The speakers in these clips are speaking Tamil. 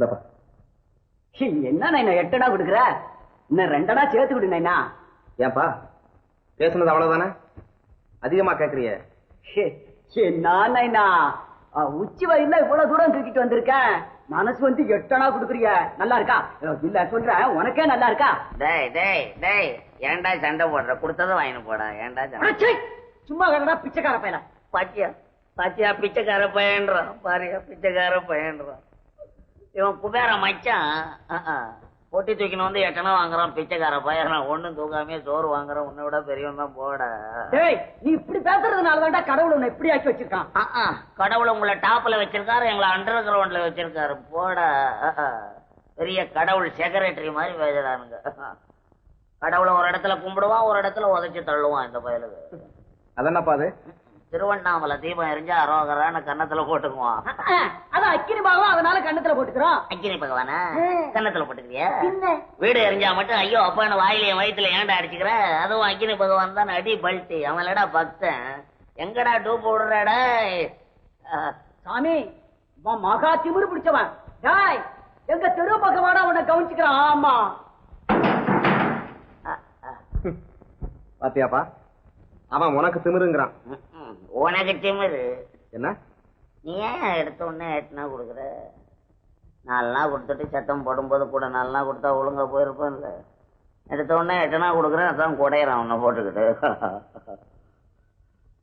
இல்லப்பா. என்ன நைனா 8 அணா கொடுக்குற? இன்னும் 2 அணா சேர்த்து விடு நைனா. ஏன்பா பேசுனது அவ்வளவுதானே? அதிகமா கேக்குறிய? என்ன நைனா உச்சி வயல்ல இவ்வளவு தூரம் தூக்கிட்டு வந்திருக்கேன், மனசு வந்து 8 அணா கொடுக்குறிய. நல்லா இருக்கா? இல்ல சொல்றேன், உனக்கே நல்லா இருக்கா? டேய் டேய் டேய், ஏன்டா சண்டை போடுற? கொடுத்ததும் வாங்கி போடா. ஏன்டா சண்டை? சும்மா கடனா பிச்சைக்கார பையல. பாத்தியா பாத்தியா, பிச்சைக்கார பையன்றான் பாரியா, பிச்சைக்கார பையன்றான். இவன் குபேர மச்சான். பொட்டி தூக்கின்னு வந்து 8 அணா வாங்குறான் பிச்சைக்கார பையன். ஒண்ணும் தூக்காமே சோறு வாங்குறான். உன்னை விட பெரியவன் தான் போட. நீ இப்படி பேசுறதுனாலதான்டா கடவுள் உன்னை இப்படி ஆக்கி வச்சிருக்கான். கடவுள் உங்களை டாப்ல வச்சிருக்காரு, எங்களை அண்டர் கிரவுண்ட்ல வச்சிருக்காரு. போட. பெரிய கடவுள் செக்ரட்டரி மாதிரி பேசுறானுங்க. கடவுளை ஒரு இடத்துல கும்பிடுவான், ஒரு இடத்துல உதைச்சு தள்ளுவான் இந்த பயலுக்கு. அதென்னப்பா அது? திருவண்ணாமலை தீபம் எரிஞ்சா அரோகரான கன்னத்துல போட்டுக்குவான். அது அக்கினி பாகம், அதனால கண்ணத்துல போட்டுக்கிறோம். அக்கினி பகவானா கன்னத்துல போட்டுக்கிறியா? வீடு எரிஞ்சா மட்டும் ஐயோ அப்பான்னு வாயிலையும் வயிற்றுல ஏன்டா அடிச்சுக்கிற? அதுவும் அக்கினி பகவான் தான் அடி பல்ட்டி. அவன்லடா பக்தன். எங்கடா டூப் விடுறாடா சாமி? மகா திமிரு பிடிச்சவன். எங்க தெரு பகவானா உன்னை கவனிச்சுக்கிறான். ஆமா பாத்தியாப்பா, அவன் உனக்கு திமிருங்கிறான். உனக்கு திமிரு என்ன? நீ ஏன் எடுத்த உடனே 8 அணா கொடுக்குற? 4 அணா கொடுத்துட்டு சத்தம் போடும்போது கூட 4 அணா கொடுத்தா ஒழுங்கா போயிருப்பேன்ல. எடுத்த உடனே 8 அணா கொடுக்குறேன், அதான் குடையிறான் உன்னை போட்டுக்கிட்டு.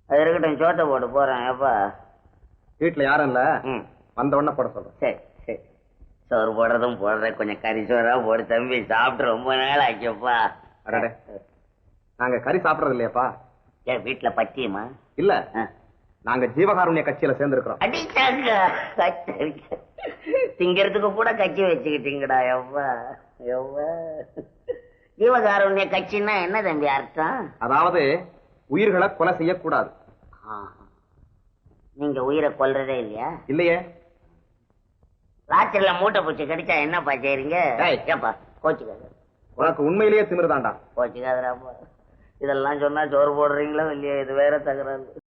அது இருக்கட்டும், சோத்தை போட்டு போறேன். எப்பா வீட்டுல யாரும் இல்ல, வந்த உடனே போட சொல்றேன். சரி சரி, சோறு போடுறதும் போடுறேன். கொஞ்சம் கறி சோறா போடு தம்பி, சாப்பிட்டு ரொம்ப நாள் ஆக்கியப்பா. அடடே, நாங்க கறி சாப்பிடறது இல்லையாப்பா. ஏன் வீட்டுல பத்தியமா? இல்ல, நாங்க ஜீவகாருண்ய கட்சியில சேர்ந்திருக்கிறோம். அடிச்சாங்க திங்கிறதுக்கு கூட கட்சி வச்சுக்கிட்டீங்கடா. எவ்வா எவ்வா, ஜீவகாருண்ய கட்சின்னா என்ன தம்பி அர்த்தம்? அதாவது உயிர்களை கொலை செய்யக்கூடாது. நீங்க உயிரை கொல்றதே இல்லையா? இல்லையே. ராத்திரில மூட்டை பூச்சி கடிச்சா என்னப்பா செய்றீங்க? ஏப்பா கோச்சுக்காத. உனக்கு உண்மையிலேயே திமிருதாண்டா. கோச்சுக்காதராப்பா. இதெல்லாம் சொன்னா சோறு போடுறீங்களோ இல்லையா? இது வேற தகராறு.